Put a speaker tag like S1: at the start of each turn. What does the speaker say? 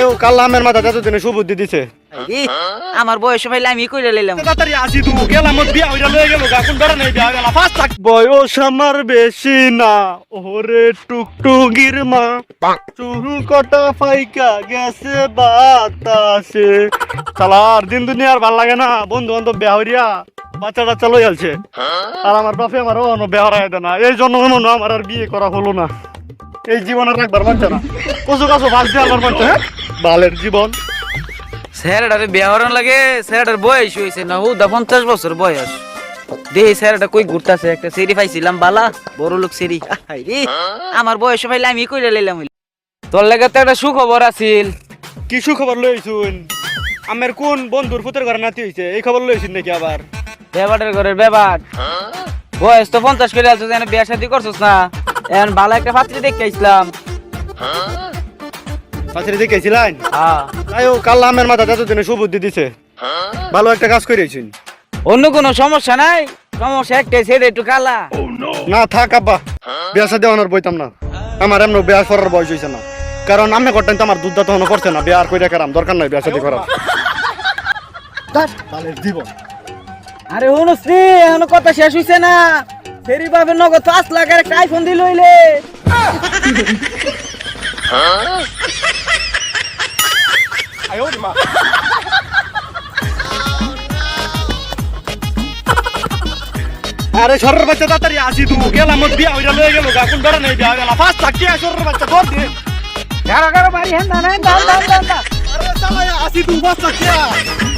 S1: আয়ো কাল আমের মাথা এতদিনে সুবুদ্ধি দিছে।
S2: আমার বয়স পাইলে আমি কইরা লইলাম।
S1: তাড়াতাড়ি আসি তু গেলাম মত বিয়া হইরা লয়ে গেল গা কোন বেড়া নেই বিয়া হইলা ফাস্ট থাক। বয়স আমার বেশি না ওরে টুকটুকির মা চুল কটা ফাইকা গেছে বাতাসে। শালা আর দিন দুনিয়ার ভাল লাগে না বন্ধু বান্ধব বিয়া হইয়া বাচ্চা টাচ্চা লই আলছে আর আমার বাপে আমার বিয়া হরাই দেয় না এই জন্য মনে আমার আর বিয়ে করা হলো না। এই জীবন আর রাখবার পারছে না কচু কাছু ভাগ দিয়ে আলবার পারছে। হ্যাঁ বালের জীবন।
S2: স্যারটারে বিয়া হরান লাগে, স্যারটার বয়স হয়েছে না হুদা 50 বছর বয়স। দেহি স্যারটা কই ঘুরতাছে, একটা সেরি পাইছিলাম বালা বড় লোক সেরি। রে আমার বয়স পাইলে আমি কইরা লইলাম। তোর লাগে তো একটা সুখবর আছিল।
S1: কি সুখবর লইছুন? আমের কোন বন্ধুর পুতের ঘরে নাতি হইছে এই খবর লইছুন নাকি আবার?
S2: বেবাটের ঘরের বেবাট বয়স তো 50 করে আছো, যেন বিয়া শাদী করছস না, এখন ভালো একটা পাত্রী দেখে আইছিলাম।
S1: পাত্রী দেখেছিলেন?
S2: হ্যাঁ।
S1: আয়ো কাল আমের মাথা এতদিনে সুবুদ্ধি দিছে, ভালো একটা কাজ করেছেন।
S2: অন্য কোনো সমস্যা নাই, সমস্যা একটাই, সেটা একটু কালা।
S1: না থাক আব্বা, বিয়া শাদী হওয়ার বইতাম না, আমার এমন বিয়া করার বয়স হয়েছে না, কারণ আমি করতেন তো আমার দুধ দাঁত হনো করছে না, বিয়া আর কইরা কারাম দরকার নাই বিয়া শাদী করা। জীবন
S2: আরে অনুশ্রী এখনো কথা শেষ হইছে না, ফেরি পাবে নগদ 5 লাখের একটা আইফোন দিল হইলে।
S1: আরে সরের বাচ্চা তাড়াতাড়ি আসি তু গেলাম মত বিয়া হইরা লয়ে গেল গা কোন বেড়া নেই বিয়া হইলা ফাস্ট থাক। কি সরের বাচ্চা ধর দে
S2: কারো কারো বাড়ি হ্যাঁ না দাম দাম দাম।
S1: আরে চালা আসি তু ফাস্ট থাক।